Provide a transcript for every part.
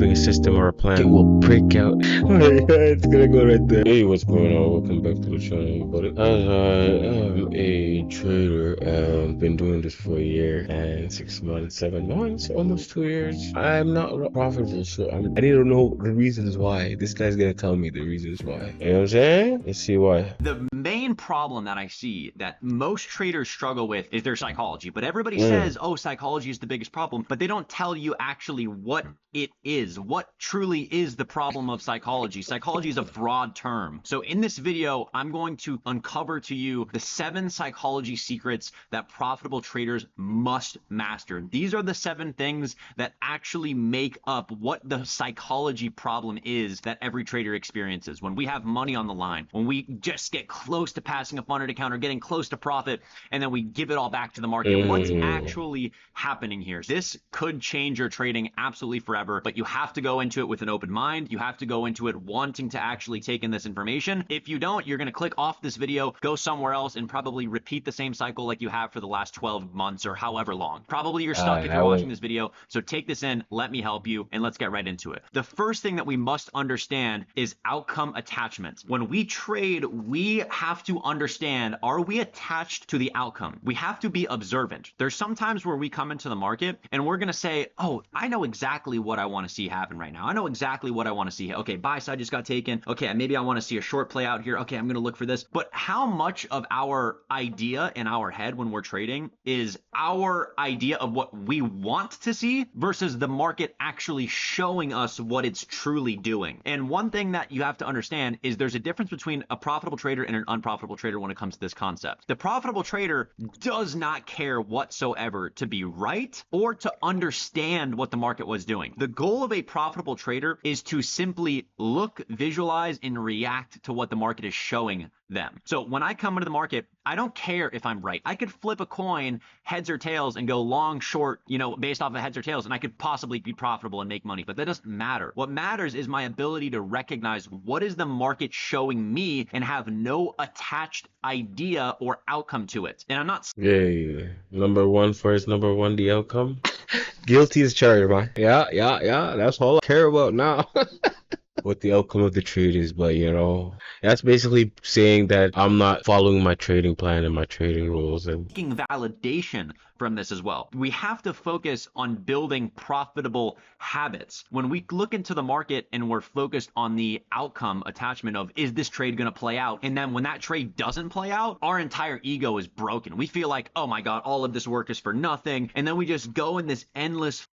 having a system or a plan, it will break out. It's gonna go right there. Hey, what's going on? Welcome back to the channel, buddy. As I am a trader and been doing this for a year and 6 months, 7 months, almost 2 years, I'm not profitable, so I need to know the reasons why. This guy's gonna tell me the reasons why. You know what I'm saying? Let's see why. The main problem that I see that most traders struggle with is their psychology. But everybody says, oh, psychology is the biggest problem, but they don't tell you actually what it is. What truly is the problem of psychology? Psychology is a broad term. So in this video, I'm going to uncover to you the 7 psychology secrets that profitable traders must master. These are the 7 things that actually make up what the psychology problem is that every trader experiences. When we have money on the line, when we just get close to passing a funded account or getting close to profit, and then we give it all back to the market. What's actually happening here? This could change your trading absolutely forever, but you have to go into it with an open mind. You have to go into it wanting to actually take in this information. If you don't, you're going to click off this video, go somewhere else, and probably repeat the same cycle like you have for the last 12 months or however long. Probably you're stuck if you're watching this video. So take this in, let me help you, and let's get right into it. The first thing that we must understand is outcome attachment. When we trade, we have to understand, are we attached to the outcome? We have to be observant. There's some times where we come into the market and we're going to say, oh, I know exactly what I want to see happen right now. I know exactly what I want to see. Okay, buy side just got taken. Okay, maybe I want to see a short play out here. Okay, I'm going to look for this. But how much of our idea in our head when we're trading is our idea of what we want to see versus the market actually showing us what it's truly doing? And one thing that you have to understand is there's a difference between a profitable trader and an unprofitable trader when it comes to this concept. The profitable trader does not care whatsoever to be right or to understand what the market was doing. The goal of a profitable trader is to simply look, visualize, and react to what the market is showing them. So when I come into the market, I don't care if I'm right. I could flip a coin heads or tails and go long, short, based off of heads or tails, and I could possibly be profitable and make money, but that doesn't matter. What matters is my ability to recognize what is the market showing me and have no attached idea or outcome to it. And I'm not... Yeah. Number one first, number one, the outcome. Guilty as charged, man. Yeah. That's all I care about now. What the outcome of the trade is, but that's basically saying that I'm not following my trading plan and my trading rules and taking validation from this as well. We have to focus on building profitable habits. When we look into the market and we're focused on the outcome attachment of, is this trade going to play out? And then when that trade doesn't play out, our entire ego is broken. We feel like, oh my God, all of this work is for nothing. And then we just go in this endless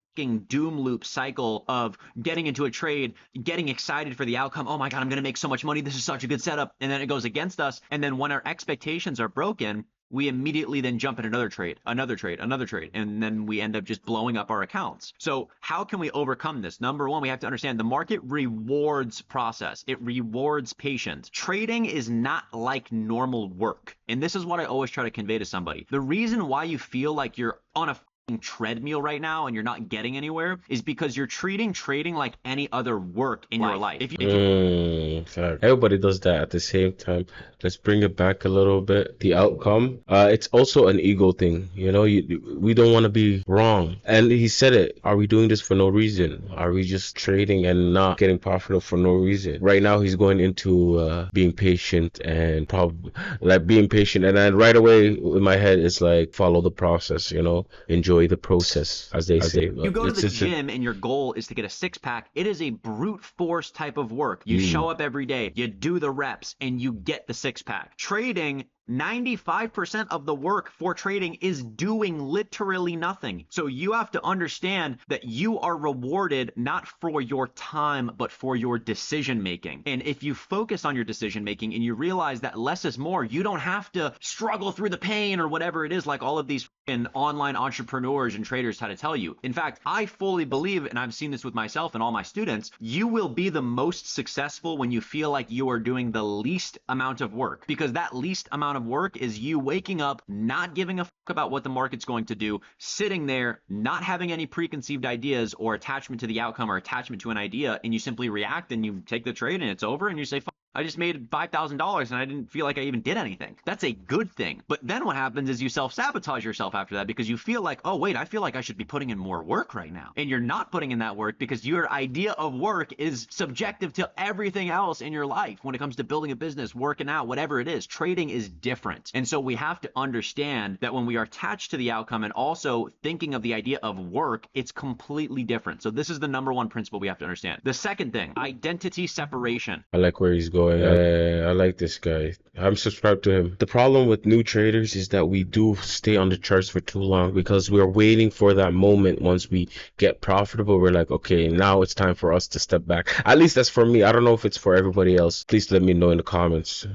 doom loop cycle of getting into a trade, getting excited for the outcome. Oh my God, I'm going to make so much money. This is such a good setup. And then it goes against us. And then when our expectations are broken, we immediately then jump in another trade. And then we end up just blowing up our accounts. So how can we overcome this? Number one, we have to understand the market rewards process. It rewards patience. Trading is not like normal work. And this is what I always try to convey to somebody. The reason why you feel like you're on a treadmill right now and you're not getting anywhere is because you're treating trading like any other work in your life. Everybody does that at the same time. Let's bring it back a little bit. The outcome, it's also an ego thing. We don't want to be wrong. And he said it. Are we doing this for no reason? Are we just trading and not getting profitable for no reason? Right now he's going into being patient and being patient, and then right away in my head it's like follow the process, enjoy the process, as they say. You go to the gym and your goal is to get a six-pack. It is a brute force type of work. You show up every day, you do the reps, and you get the six-pack. Trading, 95% of the work for trading is doing literally nothing. So you have to understand that you are rewarded not for your time, but for your decision making. And if you focus on your decision making and you realize that less is more, you don't have to struggle through the pain or whatever it is like all of these online entrepreneurs and traders try to tell you. In fact, I fully believe, and I've seen this with myself and all my students, you will be the most successful when you feel like you are doing the least amount of work, because that least amount of work is you waking up, not giving a fuck about what the market's going to do, sitting there, not having any preconceived ideas or attachment to the outcome or attachment to an idea, and you simply react and you take the trade and it's over and you say, fuck, I just made $5,000 and I didn't feel like I even did anything. That's a good thing. But then what happens is you self-sabotage yourself after that because you feel like, oh, wait, I feel like I should be putting in more work right now. And you're not putting in that work because your idea of work is subjective to everything else in your life. When it comes to building a business, working out, whatever it is, trading is different. And so we have to understand that when we are attached to the outcome and also thinking of the idea of work, it's completely different. So this is the number one principle we have to understand. The second thing, identity separation. I like where he's going. I like this guy. I'm subscribed to him. The problem with new traders is that we do stay on the charts for too long because we're waiting for that moment. Once we get profitable, we're like, okay, now it's time for us to step back. At least that's for me. I don't know if it's for everybody else. Please let me know in the comments.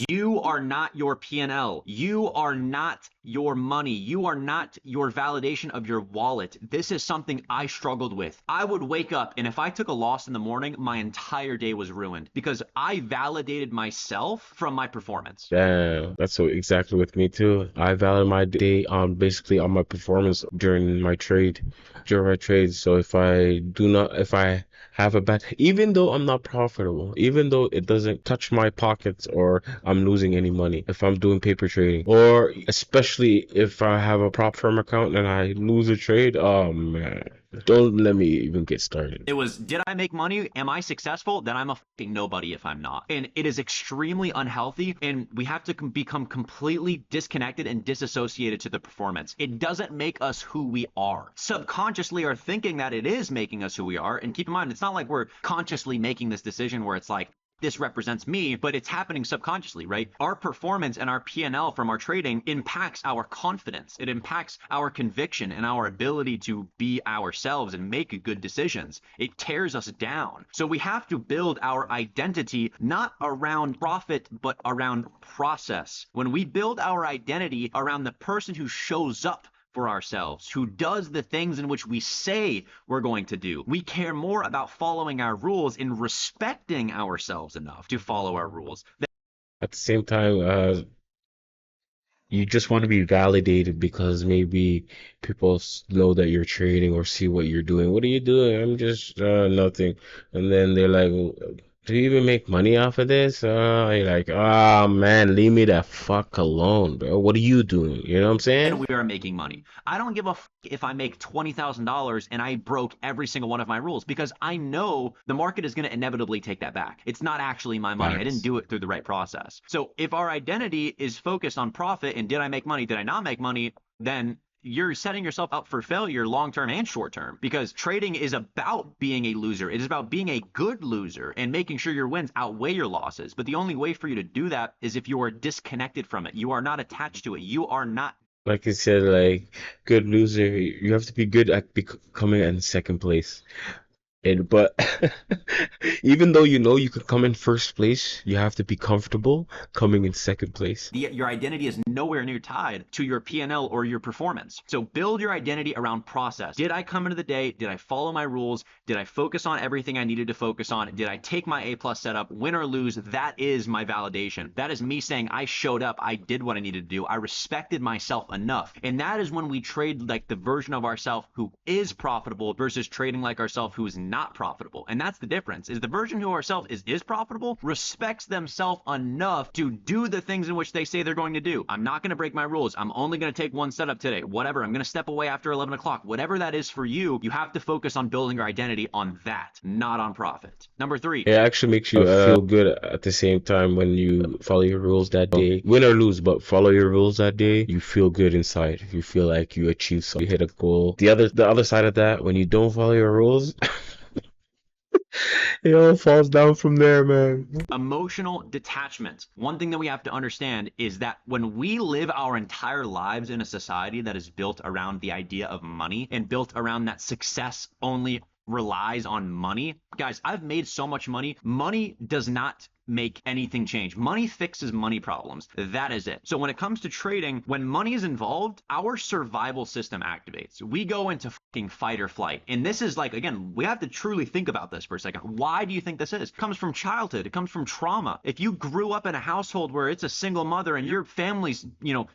You are not your P&L. You are not your money. You are not your validation of your wallet. This is something I struggled with. I would wake up, and if I took a loss in the morning, my entire day was ruined because I validated myself from my performance. Damn, that's so exactly with me too. I value my day on basically on my performance during my trade. So if I have a bad, even though I'm not profitable, even though it doesn't touch my pockets or I'm losing any money, if I'm doing paper trading, or especially if I have a prop firm account and I lose a trade, oh man. Don't let me even get started. It was, did I make money? Am I successful? Then I'm a fucking nobody if I'm not. And it is extremely unhealthy, and we have to become completely disconnected and disassociated to the performance. It doesn't make us who we are. Subconsciously are thinking that it is making us who we are. And keep in mind, it's not like we're consciously making this decision where it's like, this represents me, but it's happening subconsciously, right? Our performance and our P&L from our trading impacts our confidence. It impacts our conviction and our ability to be ourselves and make good decisions. It tears us down. So we have to build our identity not around profit, but around process. When we build our identity around the person who shows up for ourselves, who does the things in which we say we're going to do. We care more about following our rules and respecting ourselves enough to follow our rules. At the same time, you just want to be validated because maybe people know that you're trading or see what you're doing. What are you doing? I'm just nothing. And then they're like, do you even make money off of this? You're like, oh man, leave me the fuck alone, bro. What are you doing? You know what I'm saying? And we are making money. I don't give a fuck if I make $20,000 and I broke every single one of my rules because I know the market is going to inevitably take that back. It's not actually my money. I didn't do it through the right process. So if our identity is focused on profit and did I make money, did I not make money, then you're setting yourself up for failure long-term and short-term because trading is about being a loser. It is about being a good loser and making sure your wins outweigh your losses. But the only way for you to do that is if you are disconnected from it. You are not attached to it. You are not. Like I said, like good loser, you have to be good at coming in second place. But even though you know you could come in first place, you have to be comfortable coming in second place. Your identity is nowhere near tied to your P&L or your performance. So build your identity around process. Did I come into the day? Did I follow my rules? Did I focus on everything I needed to focus on? Did I take my A+ setup? Win or lose, that is my validation. That is me saying I showed up. I did what I needed to do. I respected myself enough. And that is when we trade like the version of ourselves who is profitable versus trading like ourselves who is not profitable. And that's the difference, is the version who ourselves is profitable respects themselves enough to do the things in which they say they're going to do. I'm not going to break my rules. I'm only going to take one setup today. Whatever. I'm going to step away after 11 o'clock. Whatever that is for you, you have to focus on building your identity on that, not on profit. Number 3. It actually makes you feel good at the same time when you follow your rules that day. Win or lose, but follow your rules that day, you feel good inside. You feel like you achieved something, you hit a goal. The other side of that, when you don't follow your rules, it all falls down from there, man. Emotional detachment. One thing that we have to understand is that when we live our entire lives in a society that is built around the idea of money and built around that success only relies on money, guys, I've made so much money. Money does not make anything change. Money fixes money problems. That is it. So when it comes to trading, when money is involved, our survival system activates. We go into fucking fight or flight. And this is like, again, we have to truly think about this for a second. Why do you think this is? It comes from childhood. It comes from trauma. If you grew up in a household where it's a single mother and your family's,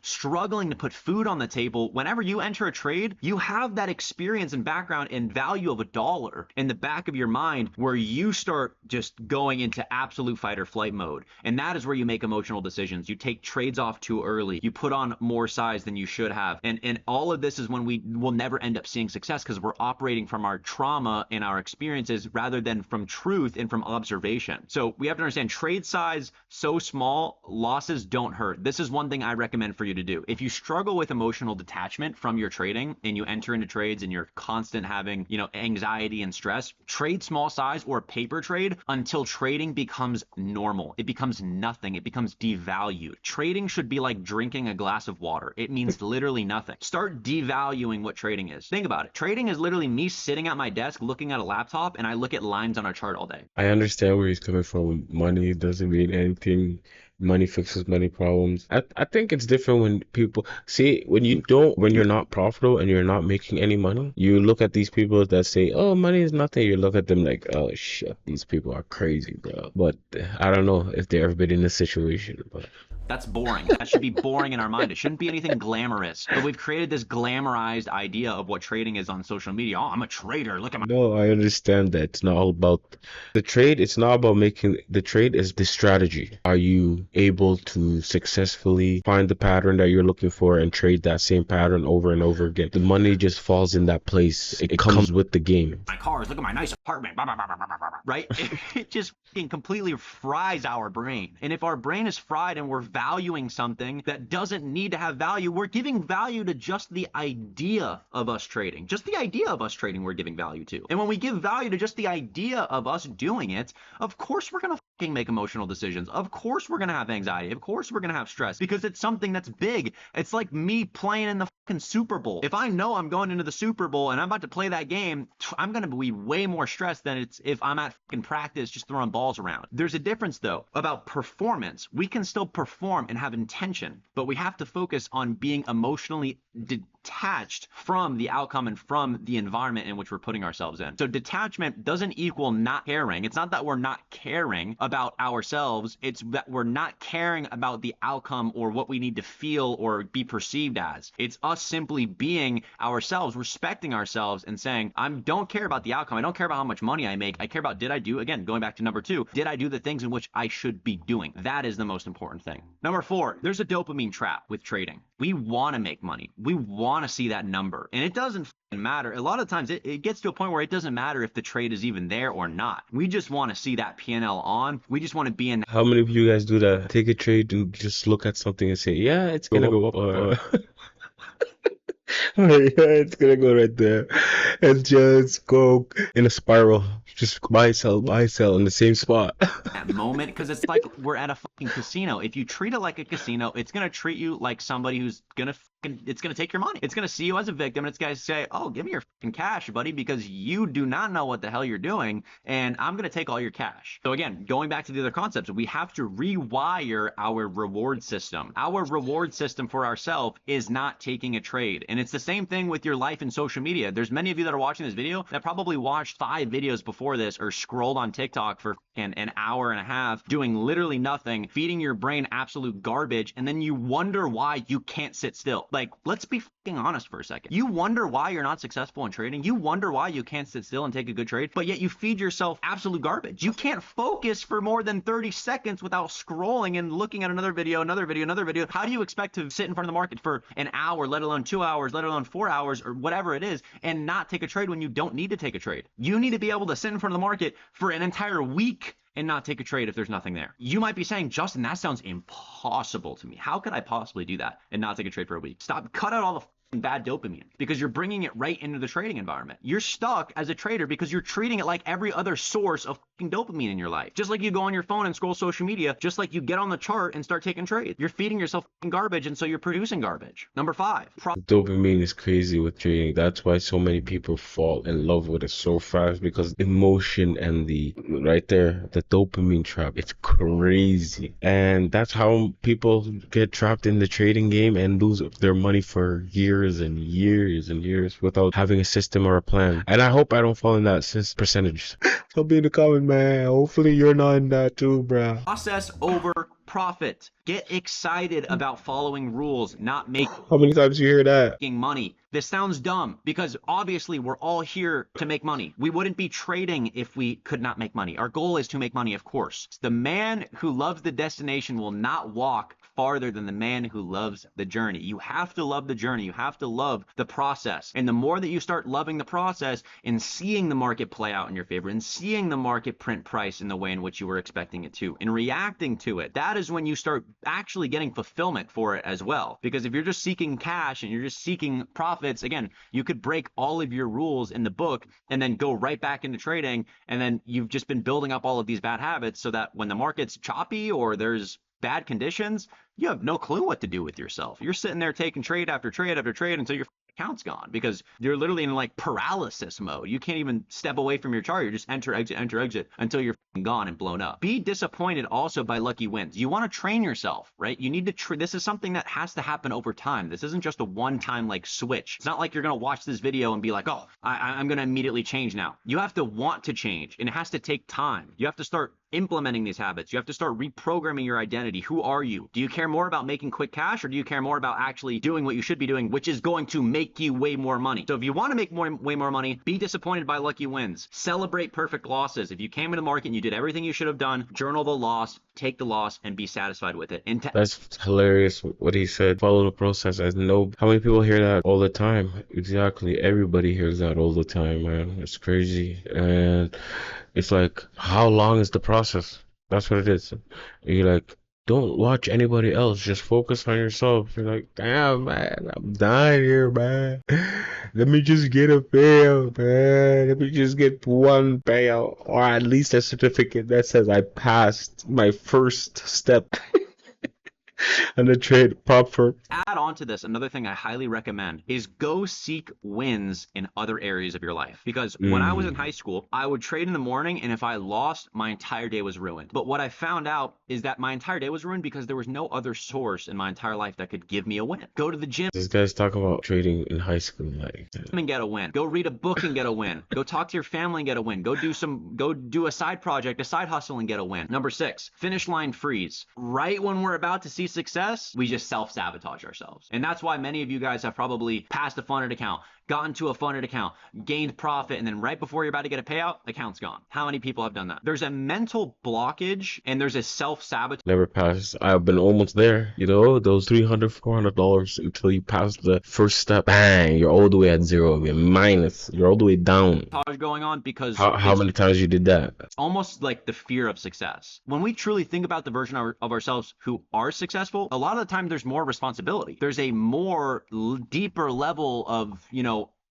struggling to put food on the table, whenever you enter a trade, you have that experience and background and value of $1 in the back of your mind where you start just going into absolute fight or or flight mode. And that is where you make emotional decisions. You take trades off too early. You put on more size than you should have. And all of this is when we will never end up seeing success, because we're operating from our trauma and our experiences rather than from truth and from observation. So we have to understand, trade size so small, losses don't hurt. This is one thing I recommend for you to do. If you struggle with emotional detachment from your trading and you enter into trades and you're constant having, anxiety and stress, trade small size or paper trade until trading becomes normal. It becomes nothing. It becomes devalued. Trading should be like drinking a glass of water. It means literally nothing. Start devaluing what trading is. Think about it. Trading is literally me sitting at my desk looking at a laptop and I look at lines on a chart all day. I understand where he's coming from. Money doesn't mean anything. Money fixes many problems. I think it's different when people see, when you're not profitable and you're not making any money, you look at these people that say, oh, money is nothing. You look at them like, oh shit, these people are crazy, bro. But I don't know if they've ever been in this situation, but that's boring. That should be boring in our mind. It shouldn't be anything glamorous. But we've created this glamorized idea of what trading is on social media. Oh, I'm a trader. Look at my... No, I understand that it's not all about the trade. It's not about making the trade. Is the strategy. Are you able to successfully find the pattern that you're looking for and trade that same pattern over and over again? The money just falls in that place. It comes with the game. My cars, look at my nice apartment, right? It just completely fries our brain. And if our brain is fried and we're valuing something that doesn't need to have value, we're giving value to just the idea of us trading. Just the idea of us trading we're giving value to. And when we give value to just the idea of us doing it, of course we're going to make emotional decisions. Of course we're going to have anxiety. Of course we're going to have stress, because it's something that's big. It's like me playing in the fucking Super Bowl. If I know I'm going into the Super Bowl and I'm about to play that game, I'm going to be way more stressed than it's if I'm at fucking practice just throwing balls around. There's a difference though about performance. We can still perform and have intention, but we have to focus on being emotionally detached from the outcome and from the environment in which we're putting ourselves in. So detachment doesn't equal not caring. It's not that we're not caring about ourselves. It's that we're not caring about the outcome or what we need to feel or be perceived as. It's us simply being ourselves, respecting ourselves and saying, I don't care about the outcome. I don't care about how much money I make. I care about, did I do, again, going back to number 2, did I do the things in which I should be doing? That is the most important thing. Number 4, there's a dopamine trap with trading. We want to make money. We want to see that number. And it doesn't matter. A lot of times it gets to a point where it doesn't matter if the trade is even there or not. We just want to see that P&L on. We just want to be in. How many of you guys do that? Take a trade and just look at something and say, yeah, it's gonna go up, or yeah, it's gonna go right there, and just go in a spiral. Just buy, sell in the same spot. That moment, because it's like we're at a fucking casino. If you treat it like a casino, it's gonna treat you like somebody who's gonna it's gonna take your money. It's gonna see you as a victim, and it's gonna say, oh, give me your fucking cash, buddy, because you do not know what the hell you're doing, and I'm gonna take all your cash. So again, going back to the other concepts, we have to rewire our reward system. Our reward system for ourselves is not taking a trade. And it's the same thing with your life in social media. There's many of you that are watching this video that probably watched 5 videos before this or scrolled on TikTok for an hour and a half doing literally nothing, feeding your brain absolute garbage, and then you wonder why you can't sit still. Like, let's be fucking honest for a second. You wonder why you're not successful in trading. You wonder why you can't sit still and take a good trade, but yet you feed yourself absolute garbage. You can't focus for more than 30 seconds without scrolling and looking at another video, another video, another video. How do you expect to sit in front of the market for an hour, let alone 2 hours, let alone 4 hours, or whatever it is, and not take a trade when you don't need to take a trade? You need to be able to sit in front of the market for an entire week and not take a trade if there's nothing there. You might be saying, Justin, that sounds impossible to me. How could I possibly do that and not take a trade for a week? Cut out all the bad dopamine, because you're bringing it right into the trading environment. You're stuck as a trader because you're treating it like every other source of dopamine in your life. Just like you go on your phone and scroll social media, just like you get on the chart and start taking trades. You're feeding yourself garbage, and so you're producing garbage. Number 5. Dopamine is crazy with trading. That's why so many people fall in love with it so fast, because emotion and the dopamine trap, it's crazy. And that's how people get trapped in the trading game and lose their money for years years and years and years without having a system or a plan. And I hope I don't fall in that percentage. Tell me in the comment, man. Hopefully you're not in that too, bruh. Process over profit. Get excited about following rules, not making How many times you hear that? money. This sounds dumb because obviously we're all here to make money. We wouldn't be trading if we could not make money. Our goal is to make money, of course. The man who loves the destination will not walk farther than the man who loves the journey. You have to love the journey. You have to love the process. And the more that you start loving the process and seeing the market play out in your favor and seeing the market print price in the way in which you were expecting it to and reacting to it, that is when you start actually getting fulfillment for it as well. Because if you're just seeking cash and you're just seeking profits, again, you could break all of your rules in the book and then go right back into trading. And then you've just been building up all of these bad habits so that when the market's choppy or there's bad conditions, you have no clue what to do with yourself. You're sitting there taking trade after trade after trade until your account's gone because you're literally in like paralysis mode. You can't even step away from your chart. You're just enter, exit until you're gone and blown up. Be disappointed also by lucky wins. You want to train yourself, right? You need to this is something that has to happen over time. This isn't just a one-time like switch. It's not like you're going to watch this video and be like, oh, I'm going to immediately change now. You have to want to change, and it has to take time. You have to start implementing these habits. You have to start reprogramming your identity. Who are you? Do you care more about making quick cash, or do you care more about actually doing what you should be doing, which is going to make you way more money? So if you want to make way more money, be disappointed by lucky wins. Celebrate perfect losses. If you came into the market and you did everything you should have done, journal the loss, take the loss, and be satisfied with it. That's hilarious what he said. Follow the process. I know how many people hear that all the time. Exactly. Everybody hears that all the time, man. It's crazy. And it's like, how long is the process? That's what it is. You're like, don't watch anybody else. Just focus on yourself. You're like, damn, man, I'm dying here, man. Let me just get a payout, man. Let me just get one payout, or at least a certificate that says I passed my first step. And the trade proper. Add on to this, another thing I highly recommend is go seek wins in other areas of your life. Because when I was in high school, I would trade in the morning, and if I lost, my entire day was ruined. But what I found out is that my entire day was ruined because there was no other source in my entire life that could give me a win. Go to the gym. This guy's talking about trading in high school, like, and get a win. Go read a book and get a win. Go talk to your family and get a win. Go do a side project, a side hustle, and get a win. Number 6, finish line freeze. Right when we're about to see success, we just self-sabotage ourselves. And that's why many of you guys have probably passed a funded account, gotten to a funded account, gained profit, and then right before you're about to get a payout, account's gone. How many people have done that? There's a mental blockage and there's a self-sabotage. Never passed. I've been almost there, you know, those $300, $400 until you pass the first step. Bang, you're all the way at zero. You're minus. You're all the way down. Going on because how many times you did that? It's almost like the fear of success. When we truly think about the version of ourselves who are successful, a lot of the time there's more responsibility. There's a more deeper level of,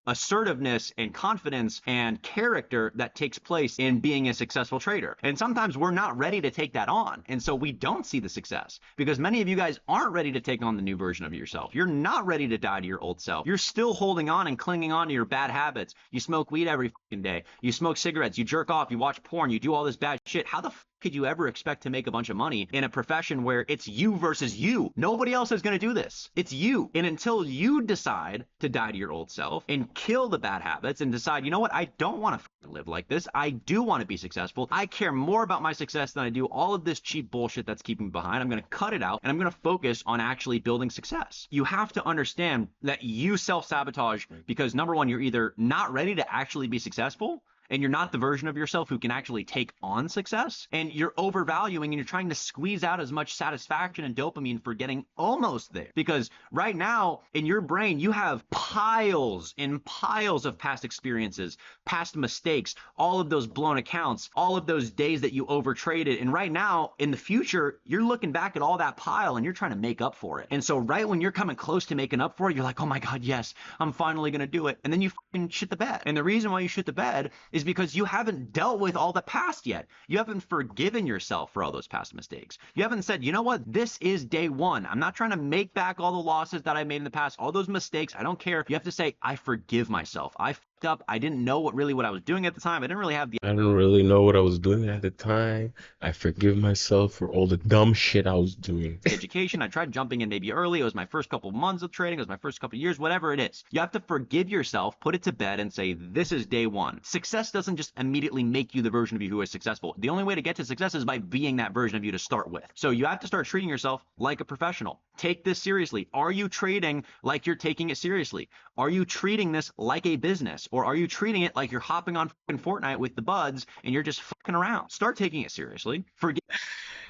assertiveness and confidence and character that takes place in being a successful trader. And sometimes we're not ready to take that on. And so we don't see the success because many of you guys aren't ready to take on the new version of yourself. You're not ready to die to your old self. You're still holding on and clinging on to your bad habits. You smoke weed every fucking day. You smoke cigarettes. You jerk off. You watch porn. You do all this bad shit. How the could you ever expect to make a bunch of money in a profession where it's you versus you? Nobody else is going to do this. It's you. And until you decide to die to your old self and kill the bad habits and decide, you know what, I don't want to live like this. I do want to be successful. I care more about my success than I do all of this cheap bullshit that's keeping me behind. I'm going to cut it out and I'm going to focus on actually building success. You have to understand that you self-sabotage because number one, you're either not ready to actually be successful, and you're not the version of yourself who can actually take on success, and you're overvaluing and you're trying to squeeze out as much satisfaction and dopamine for getting almost there. Because right now in your brain, you have piles and piles of past experiences, past mistakes, all of those blown accounts, all of those days that you overtraded. And right now in the future, you're looking back at all that pile and you're trying to make up for it. And so right when you're coming close to making up for it, you're like, oh my God, yes, I'm finally going to do it. And then you fucking shit the bed. And the reason why you shit the bed is because you haven't dealt with all the past yet. You haven't forgiven yourself for all those past mistakes. You haven't said, you know what, this is day one. I'm not trying to make back all the losses that I made in the past, all those mistakes. I don't care. You have to say, I forgive myself. I up. I didn't know what I was doing at the time. I didn't really have the I didn't really know what I was doing at the time. I forgive myself for all the dumb shit I was doing. education. I tried jumping in maybe early. It was my first couple of months of trading. It was my first couple of years, whatever it is. You have to forgive yourself, put it to bed, and say, this is day one. Success doesn't just immediately make you the version of you who is successful. The only way to get to success is by being that version of you to start with. So you have to start treating yourself like a professional. Take this seriously. Are you trading like you're taking it seriously? Are you treating this like a business? Or are you treating it like you're hopping on fucking Fortnite with the buds and you're just fucking around? Start taking it seriously. Forget.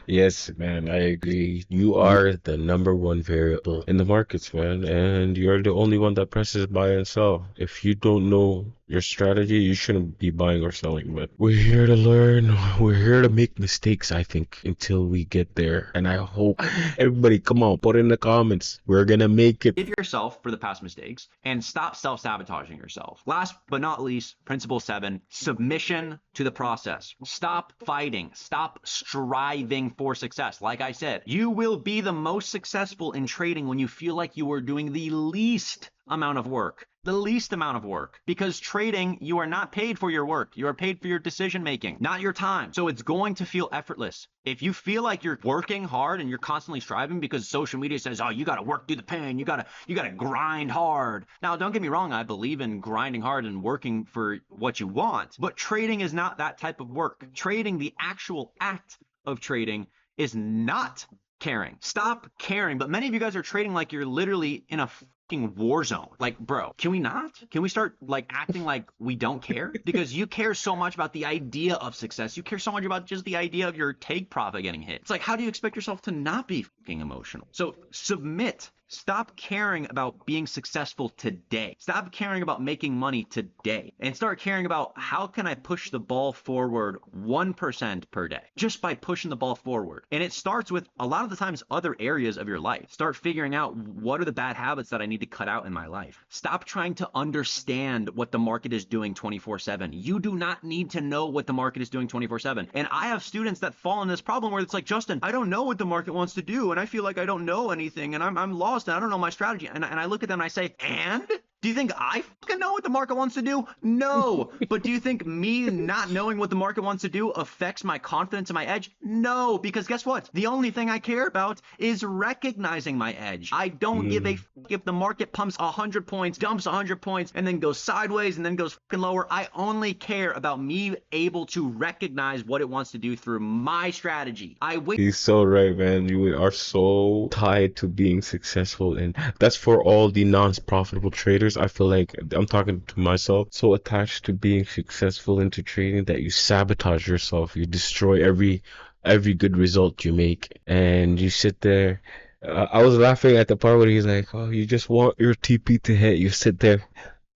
Yes, man, I agree. You are the number one variable in the markets, man, and you're the only one that presses buy and sell. If you don't know your strategy, you shouldn't be buying or selling. But we're here to learn. We're here to make mistakes, I think, until we get there. And I hope everybody, come on, put in the comments. We're gonna make it. Forgive yourself for the past mistakes and stop self-sabotaging yourself. Last but not least, principle 7, submission to the process. Stop fighting. Stop striving for success. Like I said, you will be the most successful in trading when you feel like you are doing the least amount of work. The least amount of work. Because trading, you are not paid for your work. You are paid for your decision making, not your time. So it's going to feel effortless. If you feel like you're working hard and you're constantly striving because social media says, oh, you got to work through the pain, you got to grind hard. Now, don't get me wrong, I believe in grinding hard and working for what you want, but trading is not that type of work. Trading, the actual act of trading, is not caring. Stop caring. But many of you guys are trading like you're literally in a fucking war zone. Like, bro, can we not? Can we start like acting like we don't care? Because you care so much about the idea of success. You care so much about just the idea of your take profit getting hit. It's like, how do you expect yourself to not be fucking emotional? So submit. Stop caring about being successful today. Stop caring about making money today and start caring about how can I push the ball forward 1% per day just by pushing the ball forward. And it starts with a lot of the times other areas of your life. Start figuring out what are the bad habits that I need to cut out in my life. Stop trying to understand what the market is doing 24/7. You do not need to know what the market is doing 24/7. And I have students that fall in this problem where it's like, Justin, I don't know what the market wants to do and I feel like I don't know anything and I'm lost and I don't know my strategy. And I look at them and I say, and? Do you think I fucking know what the market wants to do? No. But do you think me not knowing what the market wants to do affects my confidence and my edge? No, because guess what? The only thing I care about is recognizing my edge. I don't give a fuck if the market pumps 100 points, dumps 100 points, and then goes sideways and then goes fucking lower. I only care about me able to recognize what it wants to do through my strategy. He's so right, man. You are so tied to being successful, and that's for all the non-profitable traders. I feel like I'm talking to myself, so attached to being successful into trading that you sabotage yourself. You destroy every good result you make, and you sit there. I was laughing at the part where he's like, "Oh, you just want your TP to hit." You sit there.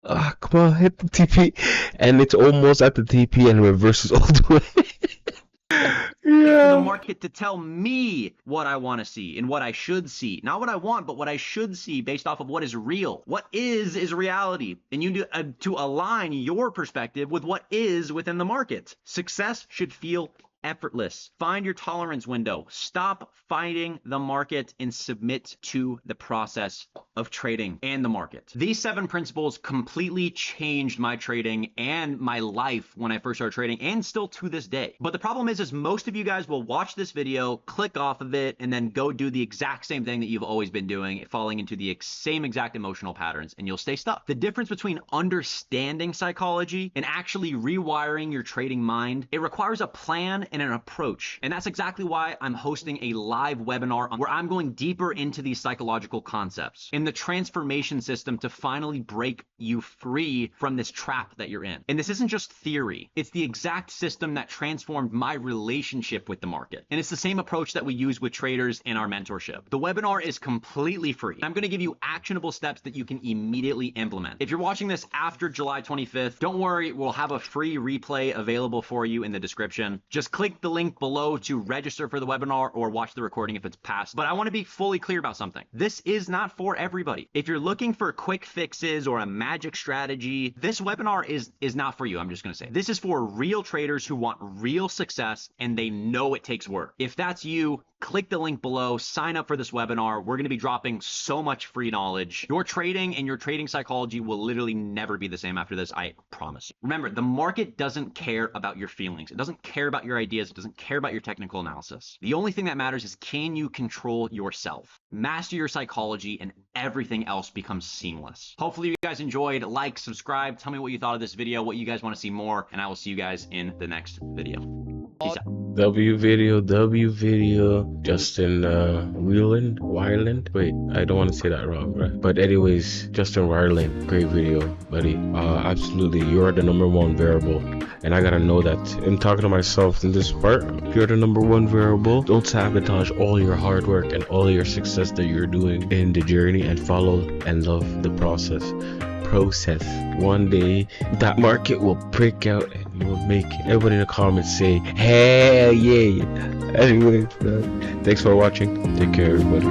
Ah, come on, hit the TP, and it's almost at the TP and reverses all the way. For the Yeah. market to tell me what I want to see and what I should see. Not what I want, but what I should see based off of what is real. What is reality. And you need to align your perspective with what is within the market. Success should feel effortless. Find your tolerance window. Stop fighting the market and submit to the process of trading and the market. These 7 principles completely changed my trading and my life when I first started trading, and still to this day. But the problem is most of you guys will watch this video, click off of it, and then go do the exact same thing that you've always been doing, falling into the same exact emotional patterns, and you'll stay stuck. The difference between understanding psychology and actually rewiring your trading mind, it requires a plan and an approach. And that's exactly why I'm hosting a live webinar where I'm going deeper into these psychological concepts and the transformation system to finally break you free from this trap that you're in. And this isn't just theory. It's the exact system that transformed my relationship with the market. And it's the same approach that we use with traders in our mentorship. The webinar is completely free. I'm going to give you actionable steps that you can immediately implement. If you're watching this after July 25th, don't worry, we'll have a free replay available for you in the description. Just click the link below to register for the webinar or watch the recording if it's past. But I want to be fully clear about something. This is not for everybody. If you're looking for quick fixes or a magic strategy, this webinar is not for you. I'm just going to say this is for real traders who want real success and they know it takes work. If that's you, click the link below, sign up for this webinar. We're going to be dropping so much free knowledge. Your trading and your trading psychology will literally never be the same after this, I promise you. Remember, the market doesn't care about your feelings. It doesn't care about your ideas. It doesn't care about your technical analysis. The only thing that matters is, can you control yourself? Master your psychology and everything else becomes seamless. Hopefully you guys enjoyed. Like, subscribe, tell me what you thought of this video, what you guys want to see more, and I will see you guys in the next video. Peace out. W video, Justin Weiland. Wait, I don't want to say that wrong, right? But anyways, Justin Weiland, great video, buddy. Absolutely, you're the #1 variable, and I gotta know that. I'm talking to myself in this part. You're the #1 variable. Don't sabotage all your hard work and all your success that you're doing in the journey, and follow and love the process. One day that market will break out and you will make it. Everybody in the comments say hell yeah. Anyways, thanks for watching. Take care, everybody.